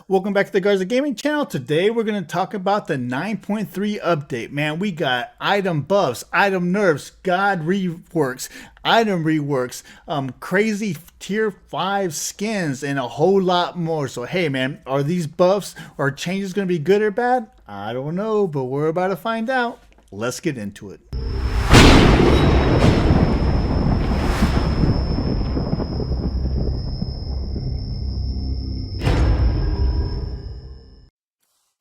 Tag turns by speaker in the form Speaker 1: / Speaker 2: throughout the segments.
Speaker 1: Welcome back to the Garza Gaming channel. Today we're going to talk about the 9.3 update. Man, we got item buffs, item nerfs, god reworks, item reworks, crazy tier 5 skins, and a whole lot more. So hey man, are these buffs or changes going to be good or bad? I don't know, but we're about to find out. Let's get into it.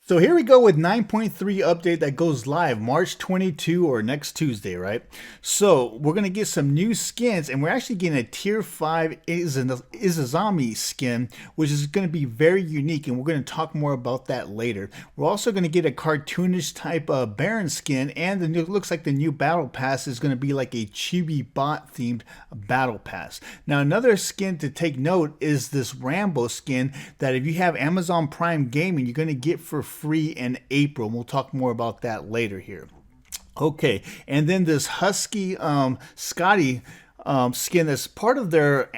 Speaker 1: So here we go with 9.3 update that goes live March 22 or next Tuesday, right? So we're going to get some new skins, and we're actually getting a tier 5 Izazami skin, which is going to be very unique, and we're going to talk more about that later. We're also going to get a cartoonish type of Baron skin, and it looks like the new battle pass is going to be like a chibi bot themed battle pass. Now another skin to take note is this Rambo skin that if you have Amazon Prime Gaming, you're going to get for free in April, and we'll talk more about that later here. Okay, and then this Husky Scotty skin that's part of their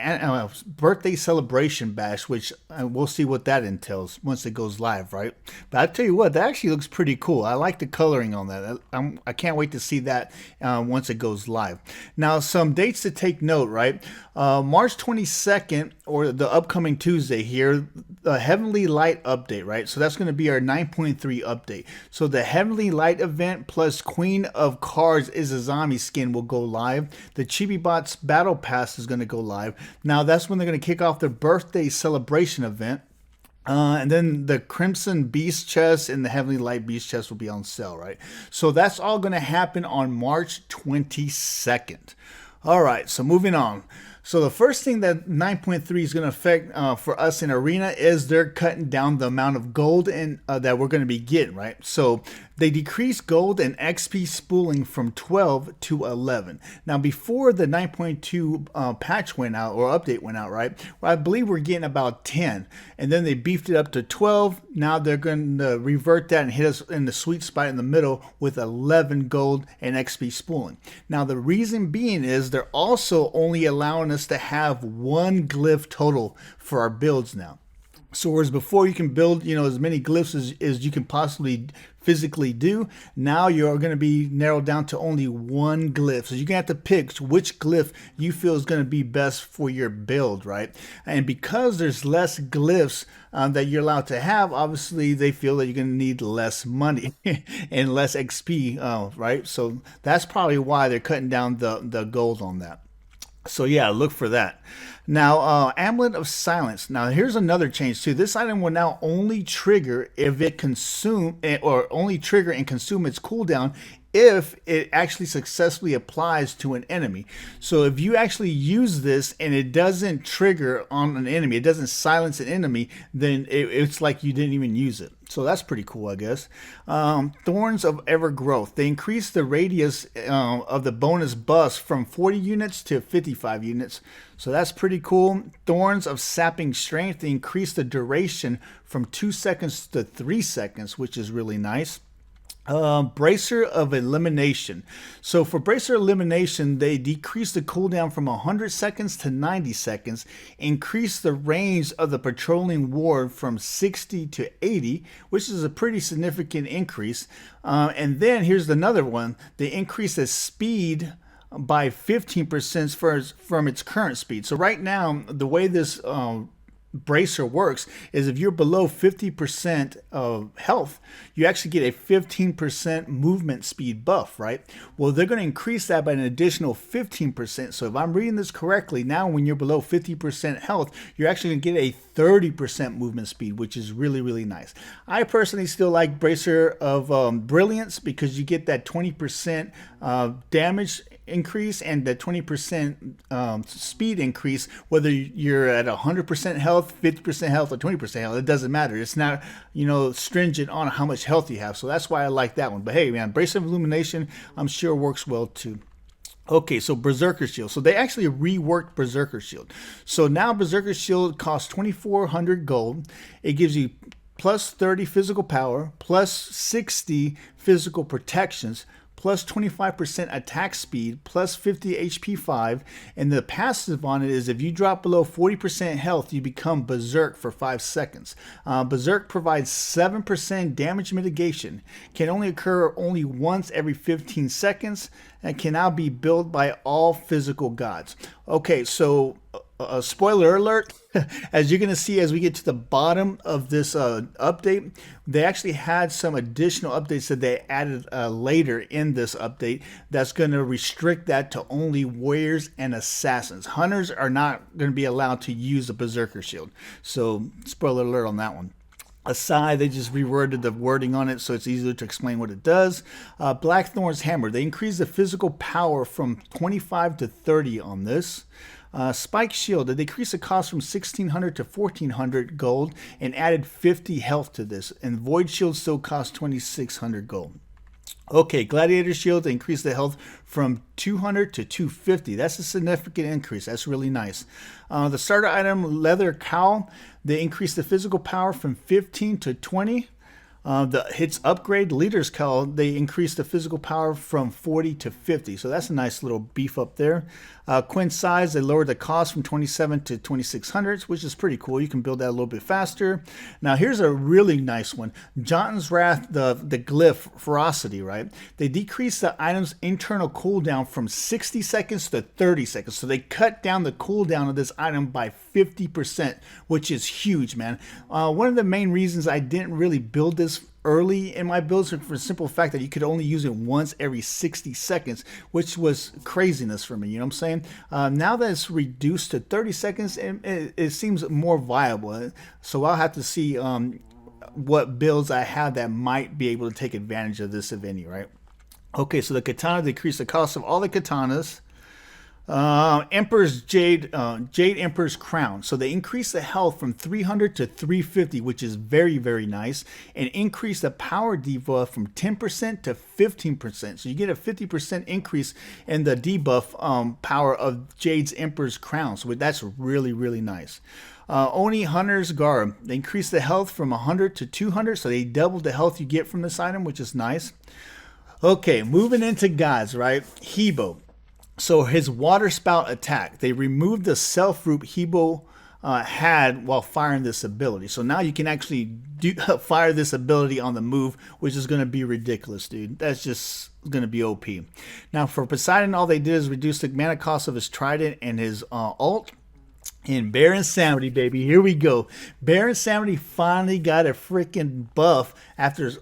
Speaker 1: birthday celebration bash, which we'll see what that entails once it goes live, right? But I tell you what, that actually looks pretty cool. I like the coloring on that. I can't wait to see that once it goes live. Now, some dates to take note, right? March 22nd, or the upcoming Tuesday here, the Heavenly Light update, right? So that's going to be our 9.3 update. So the Heavenly Light event plus Queen of Cards Izazami skin will go live. The Chibi Bots Battle Pass is going to go live. Now that's when they're going to kick off the birthday celebration event. And then the Crimson Beast chest and the Heavenly Light Beast chest will be on sale, right? So that's all going to happen on March 22nd. All right, so moving on. So the first thing that 9.3 is going to affect for us in Arena is they're cutting down the amount of gold that we're going to be getting, right? So they decreased gold and XP spooling from 12 to 11. Now before the 9.2 patch went out or update went out, right? Well, I believe we're getting about 10, and then they beefed it up to 12. Now they're going to revert that and hit us in the sweet spot in the middle with 11 gold and XP spooling. Now the reason being is they're also only allowing us to have one glyph total for our builds now. So whereas before you can build, as many glyphs as you can possibly physically do, now you're going to be narrowed down to only one glyph. So you're going to have to pick which glyph you feel is going to be best for your build, right? And because there's less glyphs that you're allowed to have, obviously they feel that you're going to need less money and less XP, right? So that's probably why they're cutting down the gold on that. So yeah, look for that. Now, Amulet of Silence. Now, here's another change too. This item will now only trigger if it consume, or only trigger and consume its cooldown if it actually successfully applies to an enemy. So if you actually use this and it doesn't trigger on an enemy, it doesn't silence an enemy, then it's like you didn't even use it. So that's pretty cool, I guess. Thorns of Evergrowth. They increase the radius of the bonus buffs from 40 units to 55 units. So that's pretty cool. Thorns of Sapping Strength. They increase the duration from 2 seconds to 3 seconds, which is really nice. Bracer of Elimination. So for Bracer Elimination, they decrease the cooldown from 100 seconds to 90 seconds, increase the range of the patrolling ward from 60 to 80, which is a pretty significant increase. And then here's another one. They increase the speed by 15% from its current speed. So right now, the way this bracer works is if you're below 50% of health, you actually get a 15% movement speed buff, right? Well, they're going to increase that by an additional 15%. So if I'm reading this correctly, now when you're below 50% health, you're actually going to get a 30% movement speed, which is really, really nice. I personally still like Bracer of Brilliance because you get that 20% damage increase and the 20% speed increase, whether you're at 100% health, 50% health, or 20% health. It doesn't matter. It's not, stringent on how much health you have. So that's why I like that one. But hey, man, Brace of Illumination, I'm sure works well too. Okay, so Berserker Shield. So they actually reworked Berserker Shield. So now Berserker Shield costs 2,400 gold. It gives you plus 30 physical power, plus 60 physical protections, plus 25% attack speed, plus 50 HP 5. And the passive on it is if you drop below 40% health, you become Berserk for 5 seconds. Berserk provides 7% damage mitigation, can only occur only once every 15 seconds, and can now be built by all physical gods. Okay, so spoiler alert, as you're going to see as we get to the bottom of this update, they actually had some additional updates that they added later in this update that's going to restrict that to only warriors and assassins. Hunters are not going to be allowed to use a Berserker shield. So spoiler alert on that one. Aside, they just reworded the wording on it so it's easier to explain what it does. Blackthorn's Hammer, they increased the physical power from 25 to 30 on this. Spike Shield, they decreased the cost from 1,600 to 1,400 gold and added 50 health to this. And Void Shield still costs 2,600 gold. Okay, Gladiator Shield, they increased the health from 200 to 250. That's a significant increase. That's really nice. The starter item, Leather Cowl, they increased the physical power from 15 to 20. The hits upgrade, Leader's Cowl, they increased the physical power from 40 to 50. So that's a nice little beef up there. Quinn Size, they lowered the cost from 27 to 2,600, which is pretty cool. You can build that a little bit faster. Now here's a really nice one. Jotun's Wrath, the glyph Ferocity, right? They decreased the item's internal cooldown from 60 seconds to 30 seconds. So they cut down the cooldown of this item by 50%, which is huge, man. One of the main reasons I didn't really build this early in my builds for the simple fact that you could only use it once every 60 seconds, which was craziness for me, you know what I'm saying? Now that it's reduced to 30 seconds, it seems more viable. So I'll have to see what builds I have that might be able to take advantage of this, if any, right? Okay, so the katana decreased the cost of all the katanas. Emperor's Jade Emperor's Crown. So they increased the health from 300 to 350, which is very, very nice, and increased the power debuff from 10% to 15%. So you get a 50% increase in the debuff power of Jade's Emperor's Crown. So that's really, really nice. Oni Hunter's Garb. They increased the health from 100 to 200, so they doubled the health you get from this item, which is nice. Okay, moving into gods, right? Hebo. So his water spout attack, they removed the self-root Hebo had while firing this ability. So now you can actually fire this ability on the move, which is going to be ridiculous, dude. That's just going to be OP. Now for Poseidon, all they did is reduce the mana cost of his trident and his ult. And Bear Insanity, baby, here we go. Bear Insanity finally got a freaking buff after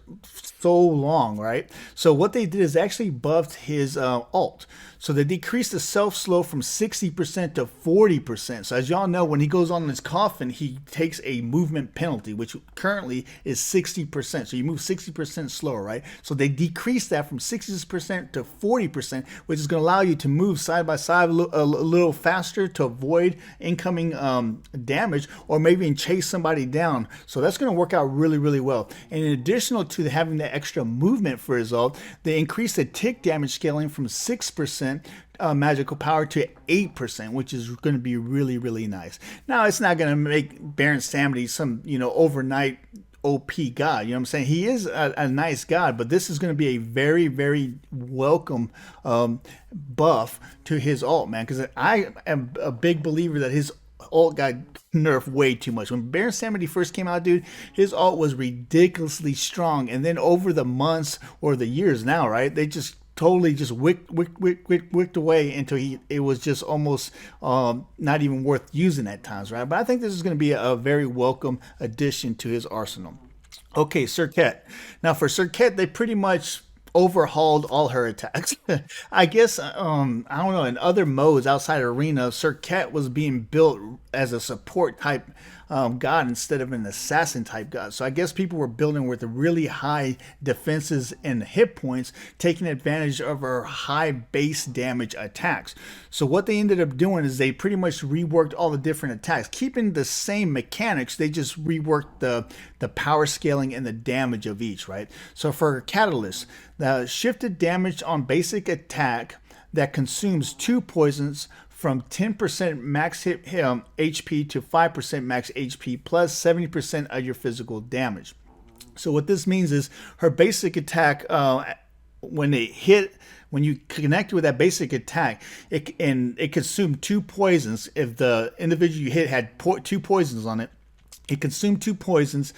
Speaker 1: so long, right? So what they did is actually buffed his ult. So they decreased the self-slow from 60% to 40%. So as y'all know, when he goes on his coffin, he takes a movement penalty, which currently is 60%. So you move 60% slower, right? So they decreased that from 60% to 40%, which is going to allow you to move side by side a little faster to avoid incoming damage, or maybe even chase somebody down. So that's going to work out really, really well. And in addition to having that extra movement for his ult, they increased the tick damage scaling from 6% magical power to 8%, which is going to be really, really nice. Now, it's not going to make Baron Samity some, overnight OP god. You know what I'm saying? He is a nice god, but this is going to be a very, very welcome buff to his ult, man, because I am a big believer that his ult got nerfed way too much. When Baron Samity first came out, dude, his ult was ridiculously strong, and then over the months or the years now, right, they just totally just wicked away until it was just almost not even worth using at times, right? But I think this is going to be a very welcome addition to his arsenal. Okay, Serket. Now for Serket, they pretty much overhauled all her attacks. I guess, I don't know, in other modes outside Arena, Serket was being built as a support type god instead of an assassin type god. So I guess people were building with really high defenses and hit points, taking advantage of her high base damage attacks. So what they ended up doing is they pretty much reworked all the different attacks, keeping the same mechanics. They just reworked the power scaling and the damage of each, right? So for Catalyst, the shifted damage on basic attack that consumes 2 poisons from 10% max hit HP to 5% max HP plus 70% of your physical damage. So what this means is her basic attack when they hit, when you connect with that basic attack, it consumed 2 poisons. If the individual you hit had 2 poisons on it, it consumed 2 poisons,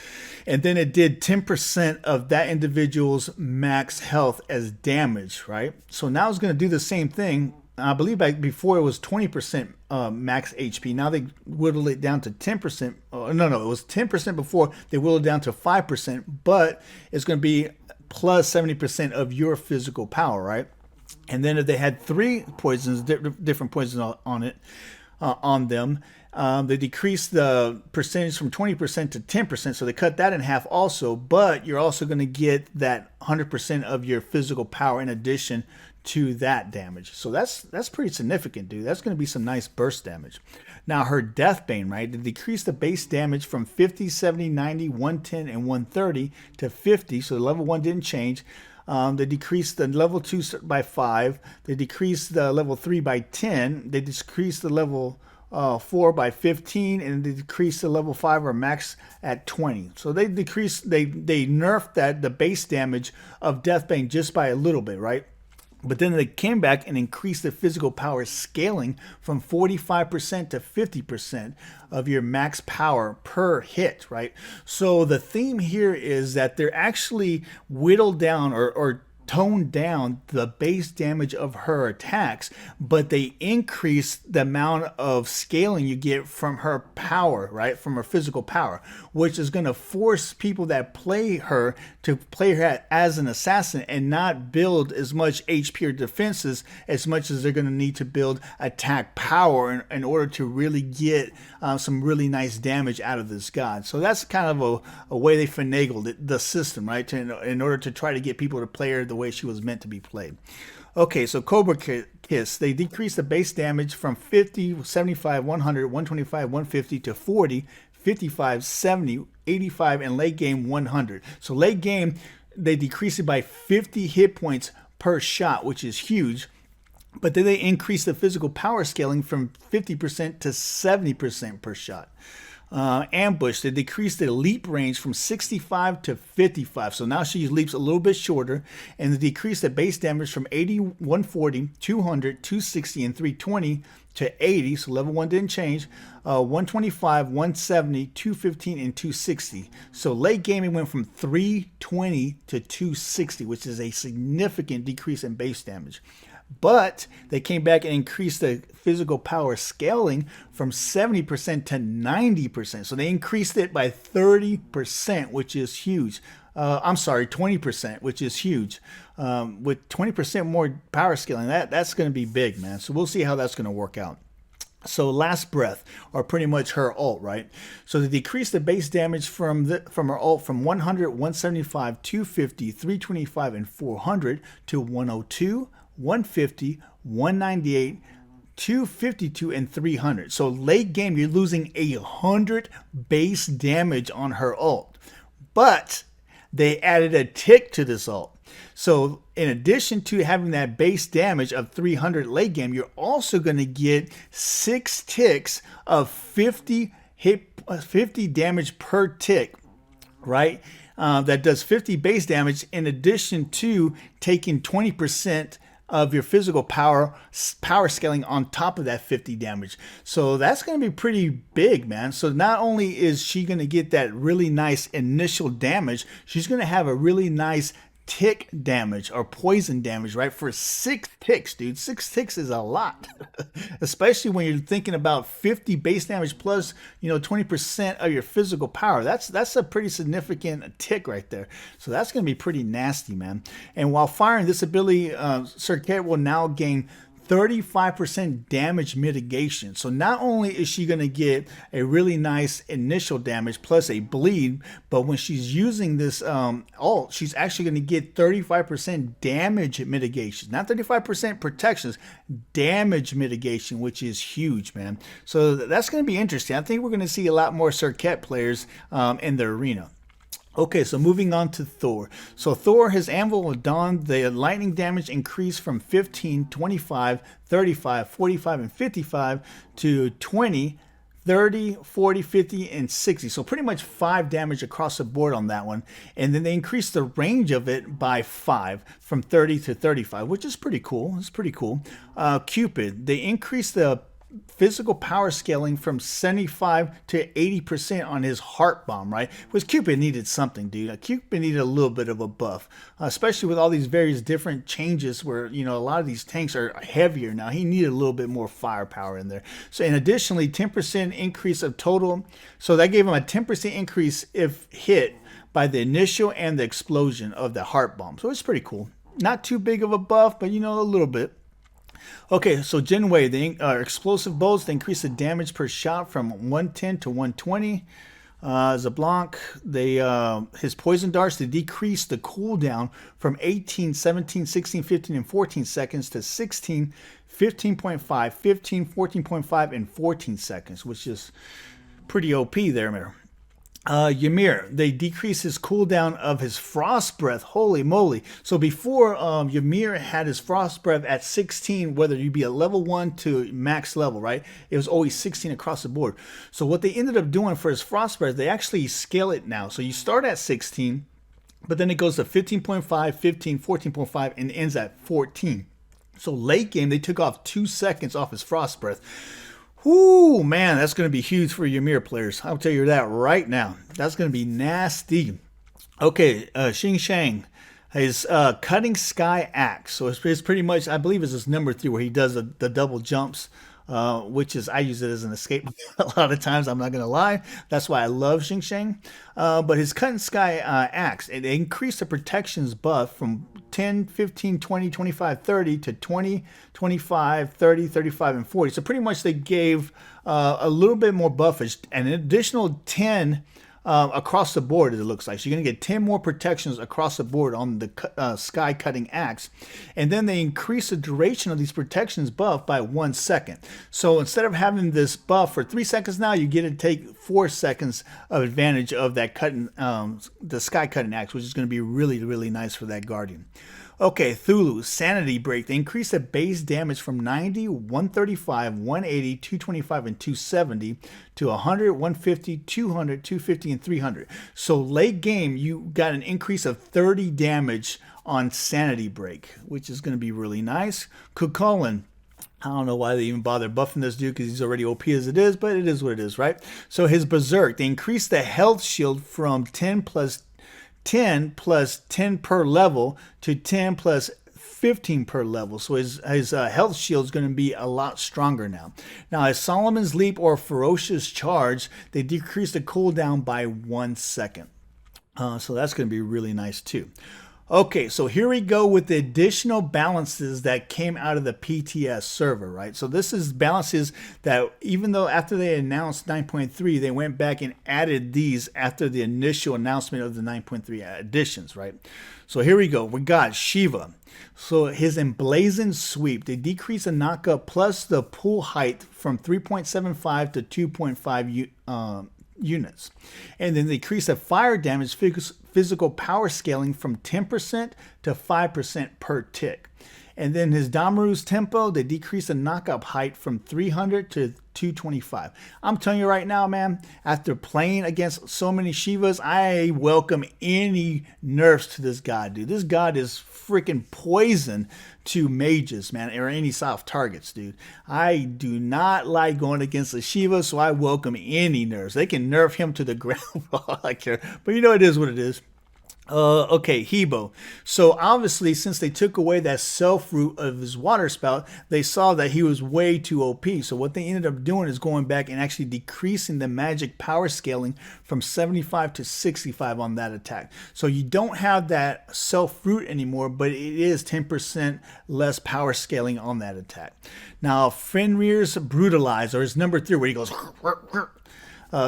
Speaker 1: and then it did 10% of that individual's max health as damage, right? So now it's going to do the same thing. I believe before it was 20% max HP. Now they whittled it down to 10%. No, it was 10% before. They whittled it down to 5%, but it's going to be plus 70% of your physical power, right? And then if they had 3 poisons, different poisons on them, they decreased the percentage from 20% to 10%, so they cut that in half also, but you're also going to get that 100% of your physical power in addition to that damage. So that's pretty significant, dude. That's going to be some nice burst damage. Now her Deathbane, right? They decreased the base damage from 50, 70, 90, 110, and 130 to 50, so the level 1 didn't change. They decreased the level 2 by 5. They decreased the level 3 by 10. They decreased the level 4 by 15, and they decreased the level 5 or max at 20. So they decreased, they nerfed the base damage of Deathbane just by a little bit, right? But then they came back and increased the physical power scaling from 45% to 50% of your max power per hit, right? So the theme here is that they're actually whittled down or toned down the base damage of her attacks, but they increase the amount of scaling you get from her power, right? From her physical power, which is going to force people that play her to play her as an assassin and not build as much HP or defenses as much as they're going to need to build attack power in order to really get some really nice damage out of this god. So that's kind of a way they finagled the system, right? In order to try to get people to play her the way she was meant to be played. Okay, so Cobra Kiss, they decreased the base damage from 50, 75, 100, 125, 150 to 40, 55, 70, 85, and late game 100. So late game, they decreased it by 50 hit points per shot, which is huge. But then they increased the physical power scaling from 50% to 70% per shot. Ambush, they decreased the leap range from 65 to 55. So now she leaps a little bit shorter, and they decreased the base damage from 80, 140, 200, 260, and 320 to 80. So level 1 didn't change. 125, 170, 215, and 260. So late gaming went from 320 to 260, which is a significant decrease in base damage. But they came back and increased the physical power scaling from 70% to 90%. So they increased it by 30%, which is huge. I'm sorry, 20%, which is huge. With 20% more power scaling, that's going to be big, man. So we'll see how that's going to work out. So Last Breath, or pretty much her ult, right? So they decreased the base damage from her ult from 100, 175, 250, 325, and 400 to 102, 150, 198, 252, and 300. So late game, you're losing 100 base damage on her ult. But they added a tick to this ult. So in addition to having that base damage of 300 late game, you're also going to get 6 ticks of 50 damage per tick, right? That does 50 base damage in addition to taking 20% of your physical power scaling on top of that 50 damage. So that's going to be pretty big, man. So not only is she going to get that really nice initial damage, she's going to have a really nice tick damage or poison damage, right? For 6 ticks, dude. 6 ticks is a lot, especially when you're thinking about 50 base damage plus, 20% of your physical power. That's a pretty significant tick right there. So that's going to be pretty nasty, man. And while firing this ability, Serket will now gain 35% damage mitigation. So not only is she going to get a really nice initial damage plus a bleed, but when she's using this ult, she's actually going to get 35% damage mitigation. Not 35% protections, damage mitigation, which is huge, man. So that's going to be interesting. I think we're going to see a lot more Serket players in the arena. Okay, so moving on to Thor. So Thor, his anvil will don the lightning damage increased from 15, 25, 35, 45, and 55 to 20, 30, 40, 50, and 60. So pretty much 5 damage across the board on that one. And then they increased the range of it by 5 from 30 to 35, which is pretty cool. It's pretty cool. Cupid, they increased the physical power scaling from 75 to 80% on his heart bomb, right? Because Cupid needed something, dude. Cupid needed a little bit of a buff, especially with all these various different changes where, you know, a lot of these tanks are heavier now. He needed a little bit more firepower in there. So, and additionally, 10% increase of total. So that gave him a 10% increase if hit by the initial and the explosion of the heart bomb. So it's pretty cool. Not too big of a buff, but, you know, a little bit. Okay, so Jinwei, the explosive bolts, they increase the damage per shot from 110 to 120. Zablanc, his poison darts, they decrease the cooldown from 18, 17, 16, 15, and 14 seconds to 16, 15.5, 15, 14.5, and 14 seconds, which is pretty OP there, man. Ymir, they decrease his cooldown of his frost breath. Holy moly. So before Ymir had his frost breath at 16, whether you be a level 1 to max level, right? It was always 16 across the board. So what they ended up doing for his frost breath, they actually scale it now. So you start at 16, but then it goes to 15.5, 15, 14.5, and ends at 14. So late game, they took off 2 seconds off his frost breath. Ooh, man, that's going to be huge for Ymir players. I'll tell you that right now. That's going to be nasty. Okay, Xing Shang, his cutting sky axe. So it's pretty much, I believe it's his number 3 where he does the double jumps, which is, I use it as an escape a lot of times, I'm not going to lie. That's why I love Xing Shang. But his cutting sky axe, it increased the protections buff from 10, 15, 20, 25, 30 to 20, 25, 30, 35, and 40. So pretty much they gave a little bit more buffage and an additional 10 across the board, it looks like. So you're going to get 10 more protections across the board on the sky cutting axe. And then they increase the duration of these protections buff by 1 second. So instead of having this buff for 3 seconds now, you get to take 4 seconds of advantage of that cutting, the sky cutting axe, which is going to be really, really nice for that Guardian. Okay, Thulu, Sanity Break. They increase the base damage from 90, 135, 180, 225, and 270 to 100, 150, 200, 250, and 300. So late game, you got an increase of 30 damage on Sanity Break, which is going to be really nice. Kukulin, I don't know why they even bother buffing this dude because he's already OP as it is, but it is what it is, right? So his Berserk, they increase the health shield from 10 plus 10 per level to 10 plus 15 per level. So his health shield is going to be a lot stronger now. Now, as Solomon's Leap or Ferocious Charge, they decrease the cooldown by 1 second. So that's going to be really nice too. Okay, so here we go with the additional balances that came out of the PTS server, right? So this is balances that even though after they announced 9.3, they went back and added these after the initial announcement of the 9.3 additions, right? So here we go. We got Shiva. So his Emblazoned Sweep, they decrease the knockup plus the pull height from 3.75 to 2.5 units. And then they increase the fire damage physical power scaling from 10% to 5% per tick. And then his Damaru's Tempo, they decrease the knockup height from 300 to 225. I'm telling you right now, man, after playing against so many Shivas, I welcome any nerfs to this god, dude. This god is freaking poison to mages, man, or any soft targets, dude. I do not like going against a Shiva, so I welcome any nerfs. They can nerf him to the ground for all I care. But you know, it is what it is. Okay, Hebo. So obviously, since they took away that self root of his water spout, they saw that he was way too OP. So what they ended up doing is going back and actually decreasing the magic power scaling from 75 to 65 on that attack. So you don't have that self root anymore, but it is 10% less power scaling on that attack. Now, Fenrir's Brutalize, or his number 3, where he goes...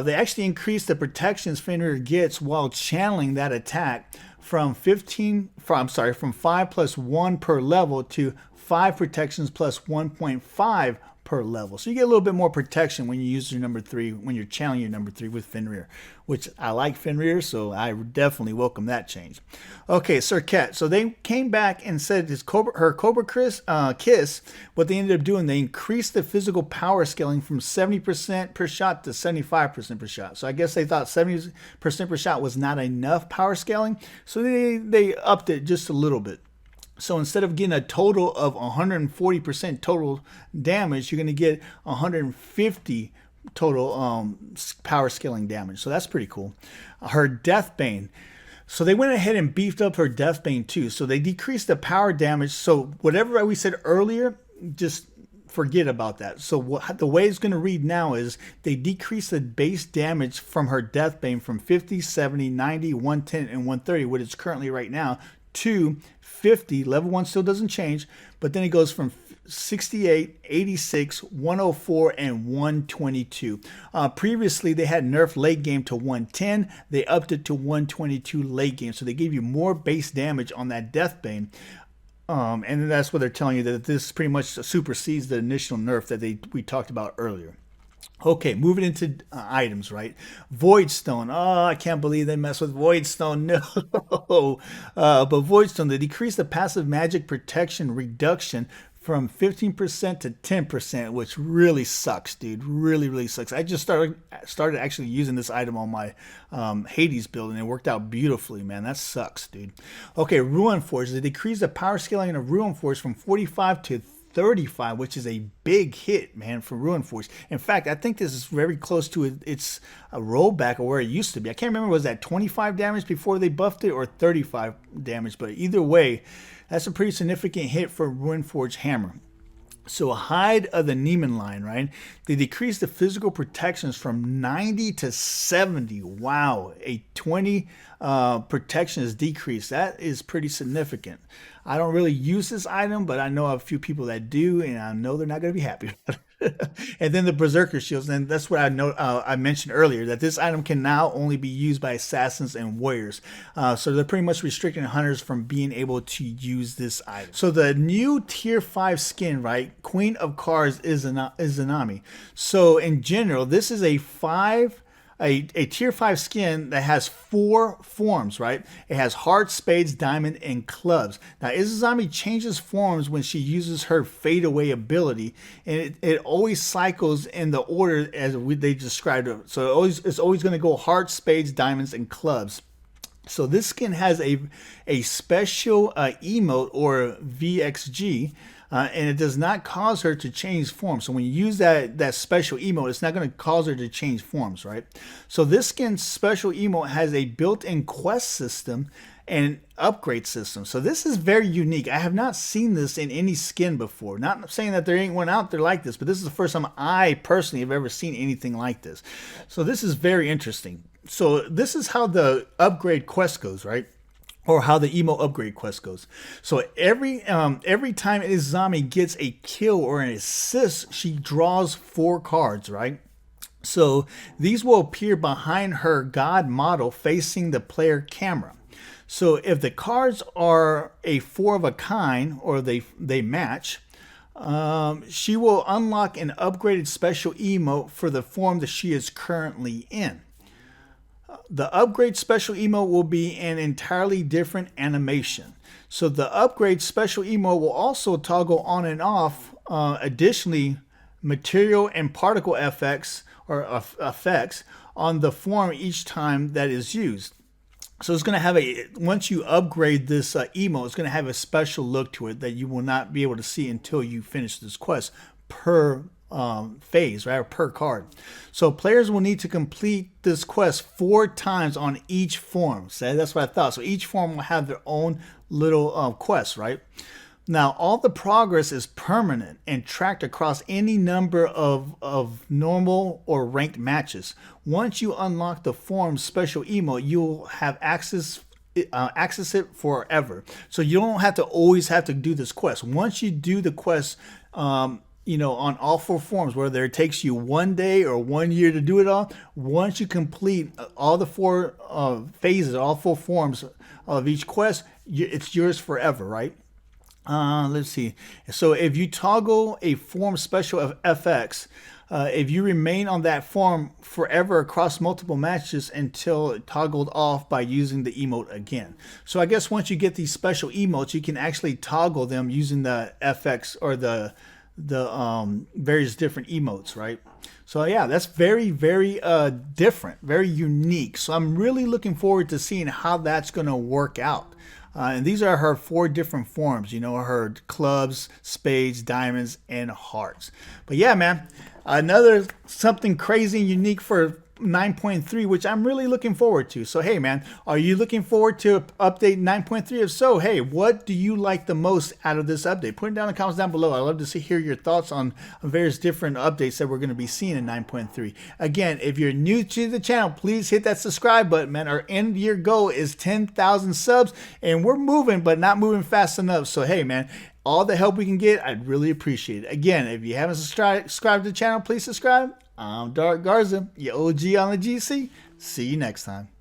Speaker 1: they actually increase the protections Fenrir gets while channeling that attack from 5 plus 1 per level to 5 protections plus 1.5 per level. So you get a little bit more protection when you use your number 3, when you're channeling your number 3 with Fenrir, which I like Fenrir, so I definitely welcome that change. Okay, Sir Cat. So they came back and said her Cobra Kiss, what they ended up doing, they increased the physical power scaling from 70% per shot to 75% per shot. So I guess they thought 70% per shot was not enough power scaling, so they upped it just a little bit. So instead of getting a total of 140% total damage, you're going to get 150 total power scaling damage. So that's pretty cool. Her Deathbane. So they went ahead and beefed up her Deathbane too. So they decreased the power damage. So whatever we said earlier, just forget about that. So the way it's going to read now is they decrease the base damage from her Deathbane from 50, 70, 90, 110, and 130, what it's currently right now, to 50. Level 1 still doesn't change, but then it goes from 68, 86, 104, and 122. Previously, they had nerfed late game to 110. They upped it to 122 late game. So they gave you more base damage on that Deathbane. And that's what they're telling you, that this pretty much supersedes the initial nerf that we talked about earlier. Okay, moving into items, right? Voidstone. Oh, I can't believe they messed with Voidstone. No. But Voidstone, they decreased the passive magic protection reduction from 15% to 10%, which really sucks, dude. Really, really sucks. I just started actually using this item on my Hades build, and it worked out beautifully, man. That sucks, dude. Okay, Ruin Force. They decreased the power scaling of Ruin Force from 45 to 35, which is a big hit, man, for Ruin Force. In fact, I think this is very close to its a rollback of where it used to be. I can't remember, was that 25 damage before they buffed it or 35 damage? But either way, that's a pretty significant hit for Ruin Forge Hammer. So Hide of the Neiman line, right? They decreased the physical protections from 90 to 70. Wow, a 20 protection is decreased. That is pretty significant. I don't really use this item, but I know a few people that do, and I know they're not going to be happy. And then the Berserker Shields, and that's what I mentioned earlier, that this item can now only be used by assassins and warriors. So they're pretty much restricting hunters from being able to use this item. So the new tier 5 skin, right? Queen of Cards is Izanami. So in general, this is a tier 5 skin that has 4 forms, right? It has heart, spades, diamond, and clubs. Now, Izanami changes forms when she uses her fade away ability, and it always cycles in the order as they described it. So it's always going to go heart, spades, diamonds, and clubs. So this skin has a special emote or VXG, and it does not cause her to change forms. So when you use that special emote, it's not going to cause her to change forms, right? So this skin's special emote has a built-in quest system and upgrade system. So this is very unique. I have not seen this in any skin before. Not saying that there ain't one out there like this, but this is the first time I personally have ever seen anything like this. So this is very interesting. So this is how the upgrade quest goes, right? Or how the emo upgrade quest goes. So every time Izanami gets a kill or an assist, she draws 4 cards, right? So these will appear behind her god model facing the player camera. So if the cards are a 4 of a kind or they match, she will unlock an upgraded special emote for the form that she is currently in. The upgrade special emote will be an entirely different animation. So the upgrade special emote will also toggle on and off additionally material and particle effects on the form each time that is used. So it's going to have once you upgrade this emote, it's going to have a special look to it that you will not be able to see until you finish this quest per phase, right, or per card. So players will need to complete this quest 4 times on each form. So that's what I thought. So each form will have their own little quest, right? Now, all the progress is permanent and tracked across any number of normal or ranked matches. Once you unlock the form's special emote, you'll have access it forever. So you don't have to always have to do this quest. Once you do the quest, on all 4 forms, whether it takes you 1 day or 1 year to do it all, once you complete all the 4 phases, all 4 forms of each quest, it's yours forever, right? Let's see. So if you toggle a form special of FX, if you remain on that form forever across multiple matches until toggled off by using the emote again. So I guess once you get these special emotes, you can actually toggle them using the FX or the various different emotes, right? So yeah, that's very, very different, very unique. So I'm really looking forward to seeing how that's going to work out. And these are her 4 different forms, you know, her clubs, spades, diamonds, and hearts. But yeah, man, another something crazy and unique for 9.3, which I'm really looking forward to. So hey, man, are you looking forward to update 9.3? If so, hey, what do you like the most out of this update? Put it down in the comments down below. I'd love to hear your thoughts on various different updates that we're going to be seeing in 9.3. Again, if you're new to the channel, please hit that subscribe button, man. Our end year goal is 10,000 subs, and we're moving, but not moving fast enough. So hey, man, all the help we can get, I'd really appreciate it. Again, if you haven't subscribed to the channel, please subscribe. I'm Garza, your OG on the GC. See you next time.